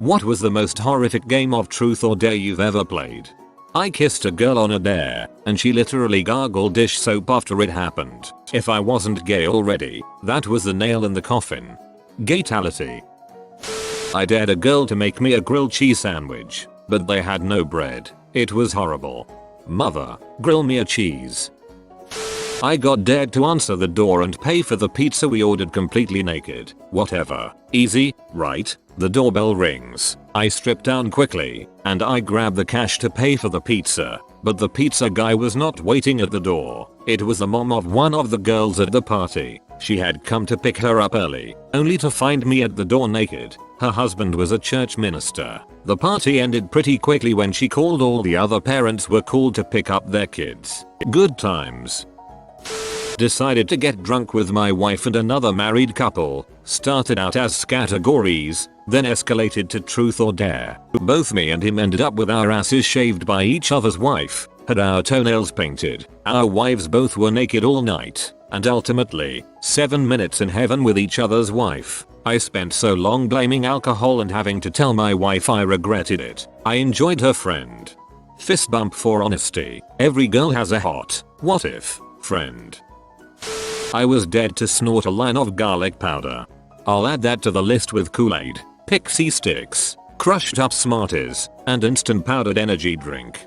What was the most horrific game of truth or dare you've ever played? I kissed a girl on a dare, and she literally gargled dish soap after it happened. If I wasn't gay already, that was the nail in the coffin. Gaytality. I dared a girl to make me a grilled cheese sandwich, but they had no bread. It was horrible. Mother, grill me a cheese. I got dared to answer the door and pay for the pizza we ordered completely naked. Whatever. Easy, right? The doorbell rings. I strip down quickly, and I grab the cash to pay for the pizza. But the pizza guy was not waiting at the door. It was the mom of one of the girls at the party. She had come to pick her up early, only to find me at the door naked. Her husband was a church minister. The party ended pretty quickly when she called all the other parents were called to pick up their kids. Good times. Decided to get drunk with my wife and another married couple. Started out as categories, then escalated to truth or dare. Both me and him ended up with our asses shaved by each other's wife, had our toenails painted. Our wives both were naked all night, and ultimately, 7 minutes in heaven with each other's wife. I spent so long blaming alcohol and having to tell my wife I regretted it. I enjoyed her friend. Fist bump for honesty. Every girl has a hot, what if, friend. I was dead to snort a line of garlic powder. I'll add that to the list with Kool-Aid, Pixie Sticks, crushed up Smarties, and instant powdered energy drink.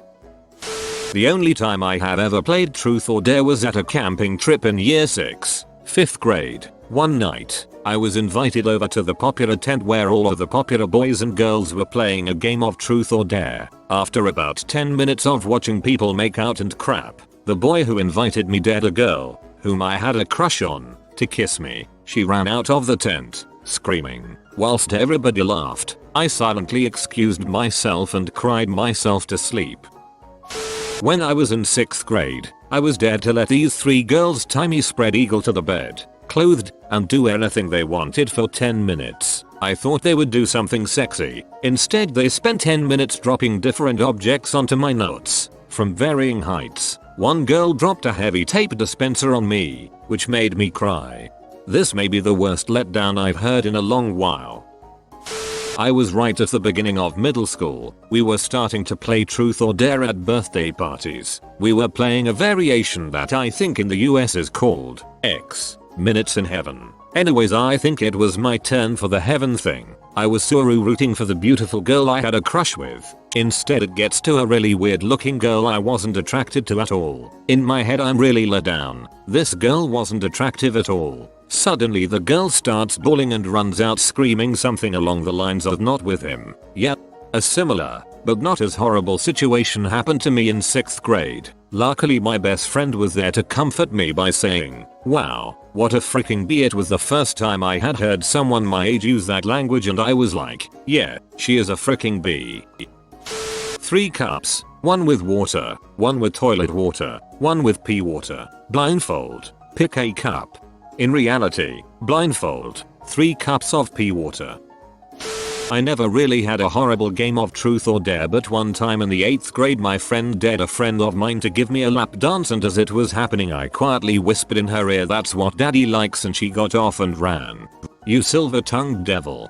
The only time I have ever played truth or dare was at a camping trip in year 6, 5th grade. One night, I was invited over to the popular tent where all of the popular boys and girls were playing a game of truth or dare. After about 10 minutes of watching people make out and crap, the boy who invited me dared a girl, whom I had a crush on, to kiss me. She ran out of the tent, screaming. Whilst everybody laughed, I silently excused myself and cried myself to sleep. When I was in 6th grade, I was dared to let these 3 girls tie me spread eagle to the bed, clothed, and do anything they wanted for 10 minutes. I thought they would do something sexy. Instead they spent 10 minutes dropping different objects onto my nuts, from varying heights. One girl dropped a heavy tape dispenser on me, which made me cry. This may be the worst letdown I've heard in a long while. I was right at the beginning of middle school. We were starting to play truth or dare at birthday parties. We were playing a variation that I think in the US is called X Minutes in Heaven. Anyways, I think it was my turn for the heaven thing. I was Suru rooting for the beautiful girl I had a crush with. Instead it gets to a really weird looking girl I wasn't attracted to at all. In my head I'm really let down. This girl wasn't attractive at all. Suddenly the girl starts bawling and runs out screaming something along the lines of not with him. Yep. A similar, but not as horrible situation happened to me in 6th grade. Luckily my best friend was there to comfort me by saying, "Wow, what a freaking B." It was the first time I had heard someone my age use that language and I was like, yeah, she is a freaking B. 3 cups, one with water, one with toilet water, one with pee water. Blindfold, pick a cup. In reality, blindfold, 3 cups of pee water. I never really had a horrible game of truth or dare, but one time in the 8th grade my friend dared a friend of mine to give me a lap dance, and as it was happening I quietly whispered in her ear, "That's what daddy likes," and she got off and ran. You silver-tongued devil.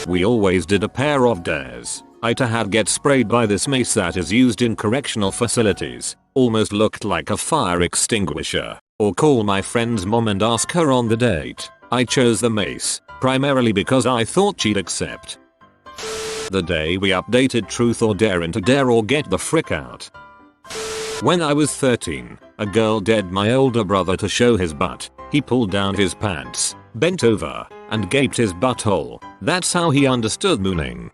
We always did a pair of dares. I had get sprayed by this mace that is used in correctional facilities. Almost looked like a fire extinguisher. Or call my friend's mom and ask her on the date. I chose the mace, primarily because I thought she'd accept. The day we updated truth or dare into dare or get the frick out. When I was 13, a girl dared my older brother to show his butt. He pulled down his pants, bent over, and gaped his butthole. That's how he understood mooning.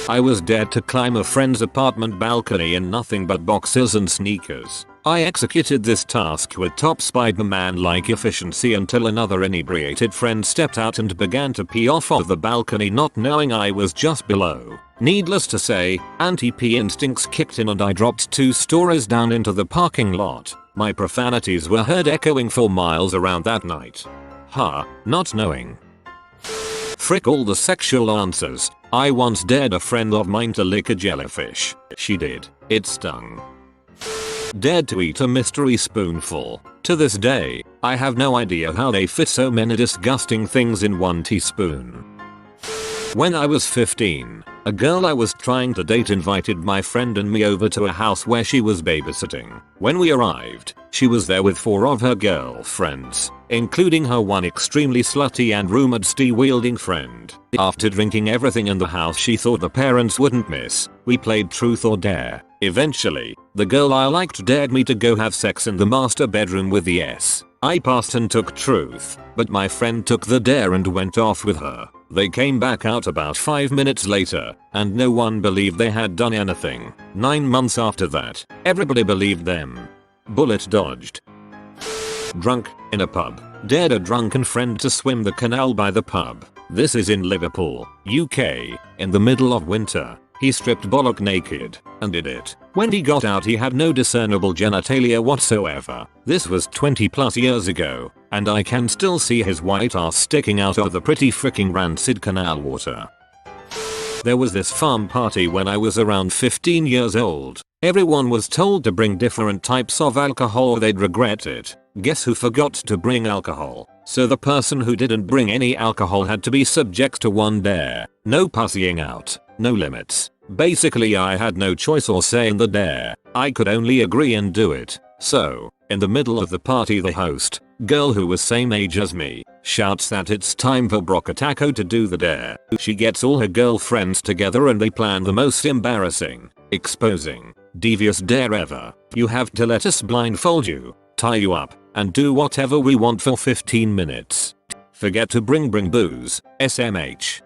I was dared to climb a friend's apartment balcony in nothing but boxers and sneakers. I executed this task with top Spider-Man-like efficiency until another inebriated friend stepped out and began to pee off of the balcony, not knowing I was just below. Needless to say, anti-pee instincts kicked in and I dropped 2 stories down into the parking lot. My profanities were heard echoing for miles around that night. Not knowing. Frick all the sexual answers. I once dared a friend of mine to lick a jellyfish. She did. It stung. Dared to eat a mystery spoonful. To this day, I have no idea how they fit so many disgusting things in one teaspoon. When I was 15, a girl I was trying to date invited my friend and me over to a house where she was babysitting. When we arrived, she was there with 4 of her girlfriends, including her one extremely slutty and rumored stee-wielding friend. After drinking everything in the house she thought the parents wouldn't miss, we played truth or dare. Eventually, the girl I liked dared me to go have sex in the master bedroom with the S. I passed and took truth, but my friend took the dare and went off with her. They came back out about 5 minutes later, and no one believed they had done anything. 9 months after that, everybody believed them. Bullet dodged. Drunk, in a pub. Dared a drunken friend to swim the canal by the pub. This is in Liverpool, UK, in the middle of winter. He stripped bollock naked, and did it. When he got out he had no discernible genitalia whatsoever. This was 20 plus years ago, and I can still see his white ass sticking out of the pretty freaking rancid canal water. There was this farm party when I was around 15 years old. Everyone was told to bring different types of alcohol or they'd regret it. Guess who forgot to bring alcohol? So the person who didn't bring any alcohol had to be subject to one dare. No pussying out. No limits. Basically I had no choice or say in the dare. I could only agree and do it. So, in the middle of the party the host, girl who was same age as me, shouts that it's time for Brocataco to do the dare. She gets all her girlfriends together and they plan the most embarrassing, exposing, devious dare ever. You have to let us blindfold you, tie you up, and do whatever we want for 15 minutes. Forget to bring booze, SMH.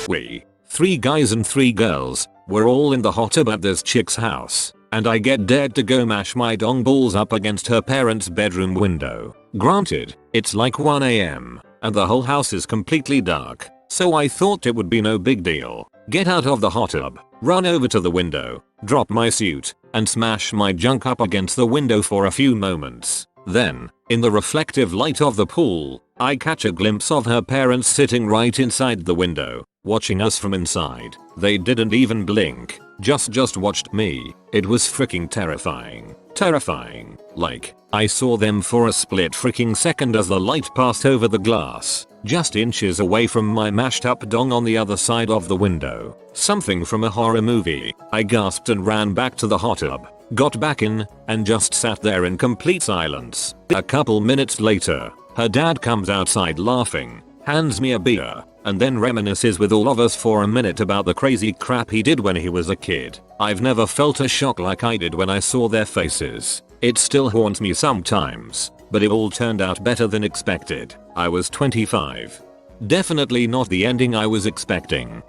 We, 3 guys and 3 girls, were all in the hot tub at this chick's house, and I get dared to go mash my dong balls up against her parents' bedroom window. Granted, it's like 1 AM, and the whole house is completely dark, so I thought it would be no big deal. Get out of the hot tub, run over to the window, drop my suit, and smash my junk up against the window for a few moments. Then, in the reflective light of the pool, I catch a glimpse of her parents sitting right inside the window, watching us from inside. They didn't even blink, just watched me. It was freaking terrifying. Terrifying. Like, I saw them for a split freaking second as the light passed over the glass, just inches away from my mashed up dong on the other side of the window. Something from a horror movie. I gasped and ran back to the hot tub, got back in, and just sat there in complete silence. A couple minutes later, her dad comes outside laughing, hands me a beer, and then reminisces with all of us for a minute about the crazy crap he did when he was a kid. I've never felt a shock like I did when I saw their faces. It still haunts me sometimes, but it all turned out better than expected. I was 25. Definitely not the ending I was expecting.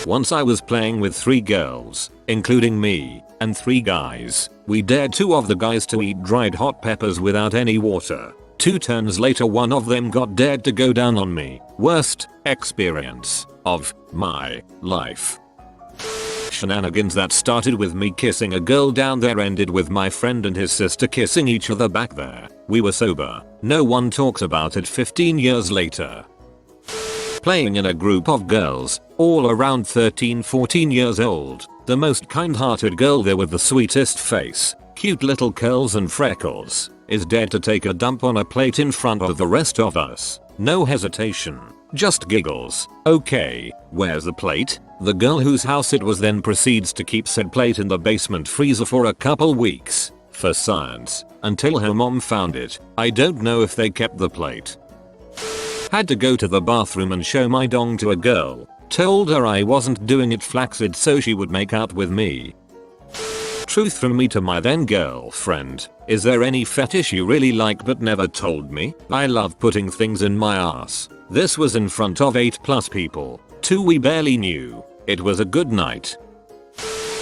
Once I was playing with 3 girls, including me, and 3 guys. We dared 2 of the guys to eat dried hot peppers without any water. 2 turns later one of them got dared to go down on me. Worst experience of my life. Shenanigans that started with me kissing a girl down there ended with my friend and his sister kissing each other back there. We were sober. No one talks about it 15 years later. Playing in a group of girls, all around 13-14 years old. The most kind-hearted girl there with the sweetest face, cute little curls and freckles, is dared to take a dump on a plate in front of the rest of us. No hesitation, just giggles. Okay, where's the plate? The girl whose house it was then proceeds to keep said plate in the basement freezer for a couple weeks, for science, until her mom found it. I don't know if they kept the plate. Had to go to the bathroom and show my dong to a girl. Told her I wasn't doing it flaccid so she would make out with me. Truth from me to my then girlfriend. Is there any fetish you really like but never told me? I love putting things in my ass. This was in front of 8+ people. 2 we barely knew. It was a good night.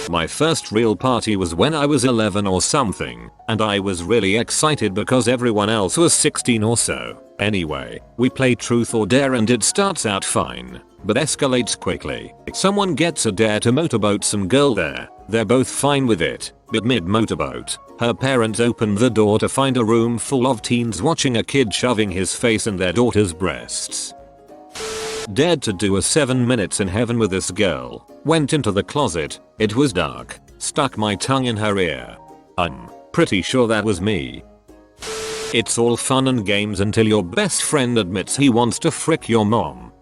My first real party was when I was 11 or something, and I was really excited because everyone else was 16 or so. Anyway, we play truth or dare and it starts out fine, but escalates quickly. Someone gets a dare to motorboat some girl there. They're both fine with it, but mid-motorboat, her parents open the door to find a room full of teens watching a kid shoving his face in their daughter's breasts. Dared to do a 7 minutes in heaven with this girl. Went into the closet, it was dark, stuck my tongue in her ear. I'm pretty sure that was me. It's all fun and games until your best friend admits he wants to frick your mom.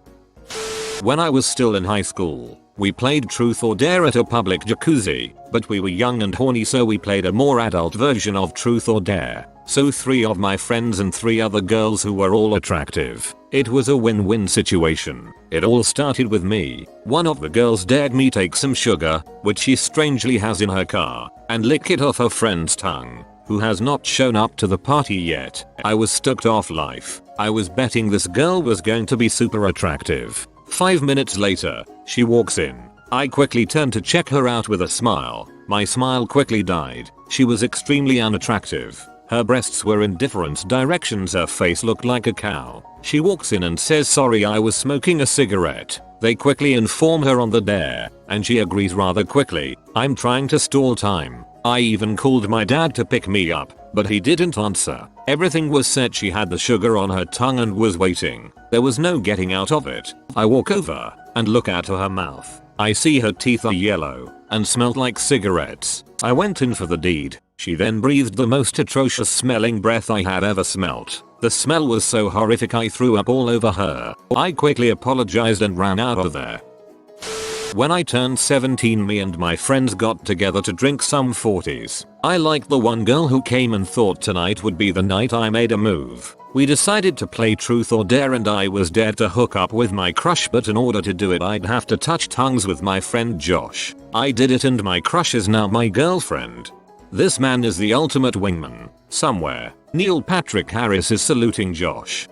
When I was still in high school, we played Truth or Dare at a public jacuzzi, but we were young and horny, so we played a more adult version of Truth or Dare. So 3 of my friends and 3 other girls who were all attractive. It was a win-win situation. It all started with me. One of the girls dared me take some sugar, which she strangely has in her car, and lick it off her friend's tongue, who has not shown up to the party yet. I was stoked off life. I was betting this girl was going to be super attractive. 5 minutes later, she walks in. I quickly turned to check her out with a smile. My smile quickly died. She was extremely unattractive. Her breasts were in different directions, her face looked like a cow. She walks in and says sorry, I was smoking a cigarette. They quickly inform her on the dare, and she agrees rather quickly. I'm trying to stall time. I even called my dad to pick me up, but he didn't answer. Everything was set, she had the sugar on her tongue and was waiting. There was no getting out of it. I walk over and look at her mouth. I see her teeth are yellow and smelled like cigarettes. I went in for the deed. She then breathed the most atrocious smelling breath I have ever smelt. The smell was so horrific I threw up all over her. I quickly apologized and ran out of there. When I turned 17, me and my friends got together to drink some 40s. I liked the one girl who came and thought tonight would be the night I made a move. We decided to play Truth or Dare and I was dared to hook up with my crush, but in order to do it I'd have to touch tongues with my friend Josh. I did it and my crush is now my girlfriend. This man is the ultimate wingman. Somewhere, Neil Patrick Harris is saluting Josh.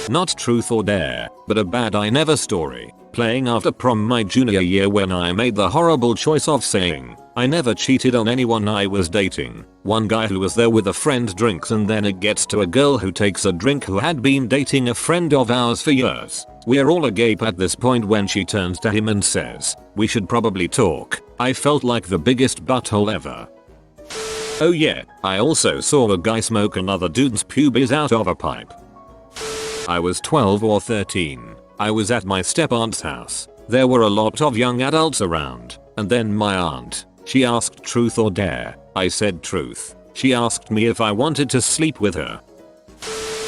Not Truth or Dare, but a bad I never story. Playing after prom my junior year when I made the horrible choice of saying I never cheated on anyone I was dating. One guy who was there with a friend drinks and then it gets to a girl who takes a drink who had been dating a friend of ours for years. We're all agape at this point when she turns to him and says, "We should probably talk." I felt like the biggest butthole ever. Oh yeah, I also saw a guy smoke another dude's pubes out of a pipe. I was 12 or 13. I was at my step-aunt's house. There were a lot of young adults around, and then my aunt. She asked Truth or Dare. I said truth. She asked me if I wanted to sleep with her.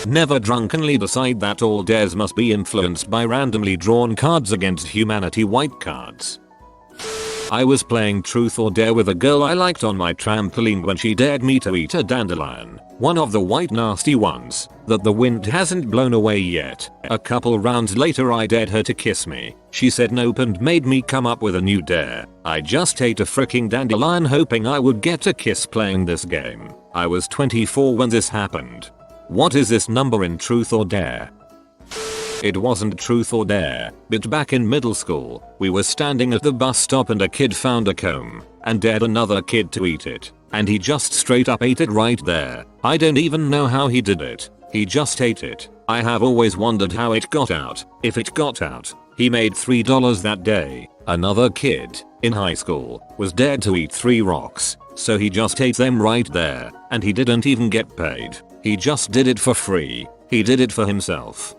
Never drunkenly decide that all dares must be influenced by randomly drawn cards against humanity white cards. I was playing Truth or Dare with a girl I liked on my trampoline when she dared me to eat a dandelion, one of the white nasty ones that the wind hasn't blown away yet. A couple rounds later I dared her to kiss me. She said nope and made me come up with a new dare. I just ate a freaking dandelion hoping I would get a kiss playing this game. I was 24 when this happened. What is this number in Truth or Dare? It wasn't Truth or Dare, but back in middle school, we were standing at the bus stop and a kid found a comb and dared another kid to eat it. And he just straight up ate it right there. I don't even know how he did it. He just ate it. I have always wondered how it got out. If it got out, he made $3 that day. Another kid, in high school, was dared to eat 3 rocks. So he just ate them right there. And he didn't even get paid. He just did it for free. He did it for himself.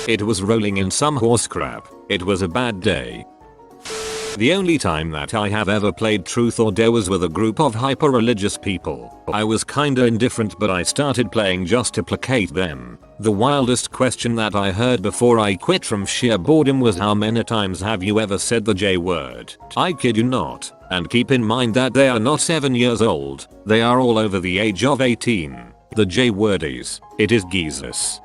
It was rolling in some horse crap. It was a bad day. The only time that I have ever played Truth or Dare was with a group of hyper-religious people. I was kinda indifferent but I started playing just to placate them. The wildest question that I heard before I quit from sheer boredom was how many times have you ever said the J word? I kid you not. And keep in mind that they are not 7 years old. They are all over the age of 18. The J word is, it is Jesus.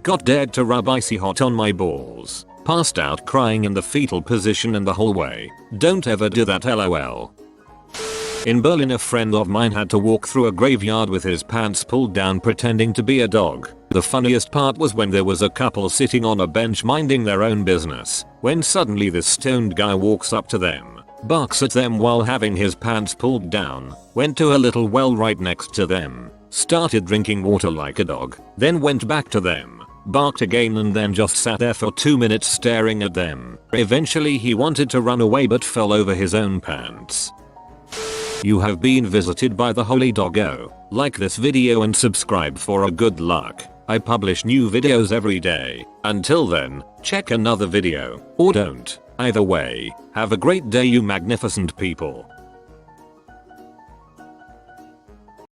Got dared to rub icy hot on my balls. Passed out crying in the fetal position in the hallway. Don't ever do that lol. In Berlin a friend of mine had to walk through a graveyard with his pants pulled down pretending to be a dog. The funniest part was when there was a couple sitting on a bench minding their own business, when suddenly this stoned guy walks up to them, barks at them while having his pants pulled down, went to a little well right next to them, started drinking water like a dog, then went back to them, barked again and then just sat there for 2 minutes staring at them. Eventually he wanted to run away but fell over his own pants. You have been visited by the holy doggo. Like this video and subscribe for a good luck. I publish new videos every day. Until then, check another video, or don't. Either way, have a great day you magnificent people.